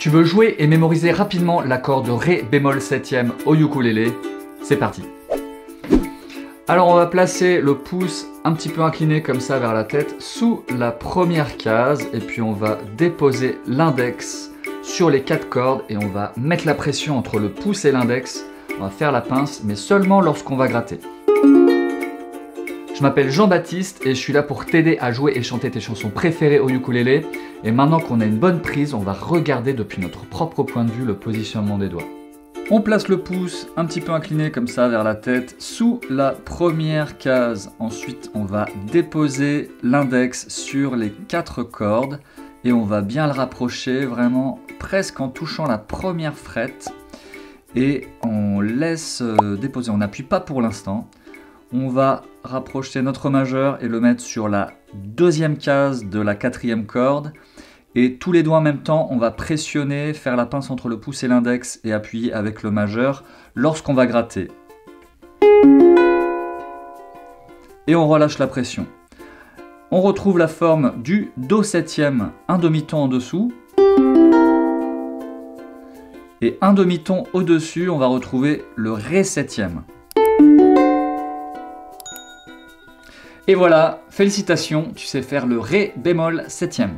Tu veux jouer et mémoriser rapidement l'accord de Ré bémol septième au ukulélé? C'est parti! Alors on va placer le pouce un petit peu incliné comme ça vers la tête sous la première case et puis on va déposer l'index sur les 4 cordes et on va mettre la pression entre le pouce et l'index. On va faire la pince mais seulement lorsqu'on va gratter. Je m'appelle Jean-Baptiste et je suis là pour t'aider à jouer et chanter tes chansons préférées au ukulélé. Et maintenant qu'on a une bonne prise, on va regarder depuis notre propre point de vue le positionnement des doigts. On place le pouce un petit peu incliné comme ça vers la tête sous la première case. Ensuite, on va déposer l'index sur les 4 cordes et on va bien le rapprocher vraiment presque en touchant la première frette. Et on laisse déposer, on n'appuie pas pour l'instant. On va rapprocher notre majeur et le mettre sur la deuxième case de la 4e corde. Et tous les doigts en même temps, on va pressionner, faire la pince entre le pouce et l'index et appuyer avec le majeur lorsqu'on va gratter. Et on relâche la pression. On retrouve la forme du Do septième, un demi-ton en dessous. Et un demi-ton au-dessus, on va retrouver le Ré septième. Et voilà, félicitations, tu sais faire le Ré bémol septième.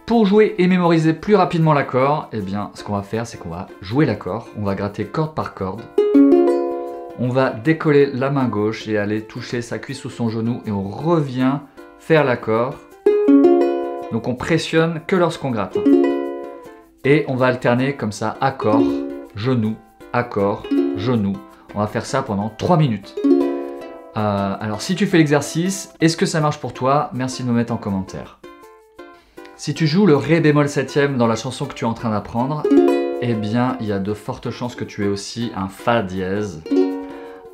Pour jouer et mémoriser plus rapidement l'accord, eh bien, ce qu'on va faire, c'est qu'on va jouer l'accord. On va gratter corde par corde. On va décoller la main gauche et aller toucher sa cuisse ou son genou et on revient faire l'accord. Donc on pressionne que lorsqu'on gratte. Et on va alterner comme ça, accord, genou, accord, genou. On va faire ça pendant 3 minutes. Alors si tu fais l'exercice, est-ce que ça marche pour toi? Merci de me mettre en commentaire. Si tu joues le Ré bémol septième dans la chanson que tu es en train d'apprendre, eh bien il y a de fortes chances que tu aies aussi un Fa dièse,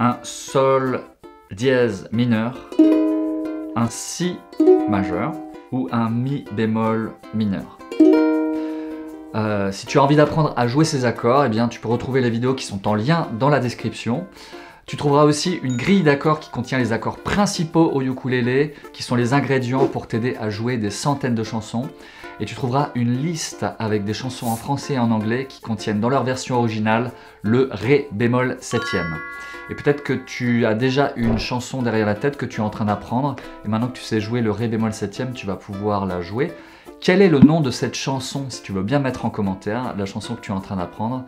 un Sol dièse mineur, un Si majeur ou un Mi bémol mineur. Si tu as envie d'apprendre à jouer ces accords, eh bien, tu peux retrouver les vidéos qui sont en lien dans la description. Tu trouveras aussi une grille d'accords qui contient les accords principaux au ukulélé, qui sont les ingrédients pour t'aider à jouer des centaines de chansons. Et tu trouveras une liste avec des chansons en français et en anglais qui contiennent dans leur version originale le Ré bémol septième. Et peut-être que tu as déjà une chanson derrière la tête que tu es en train d'apprendre. Et maintenant que tu sais jouer le Ré bémol septième, tu vas pouvoir la jouer. Quel est le nom de cette chanson, si tu veux bien mettre en commentaire, la chanson que tu es en train d'apprendre.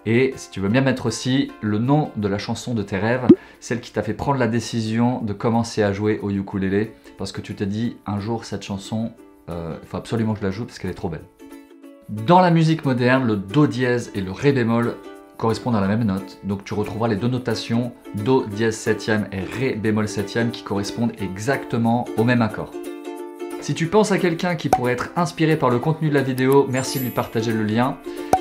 Et si tu veux bien mettre aussi le nom de la chanson de tes rêves, celle qui t'a fait prendre la décision de commencer à jouer au ukulélé, parce que tu t'es dit, un jour cette chanson, il faut absolument que je la joue parce qu'elle est trop belle. Dans la musique moderne, le Do dièse et le Ré bémol correspondent à la même note, donc tu retrouveras les deux notations, Do dièse septième et Ré bémol septième, qui correspondent exactement au même accord. Si tu penses à quelqu'un qui pourrait être inspiré par le contenu de la vidéo, merci de lui partager le lien.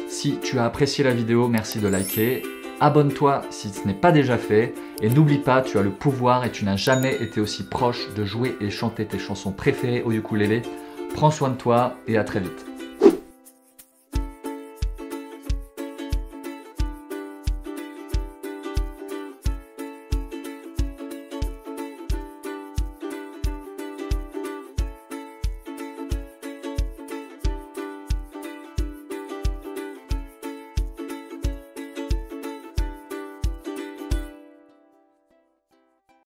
Si tu as apprécié la vidéo, merci de liker. Abonne-toi si ce n'est pas déjà fait. Et n'oublie pas, tu as le pouvoir et tu n'as jamais été aussi proche de jouer et chanter tes chansons préférées au ukulélé. Prends soin de toi et à très vite.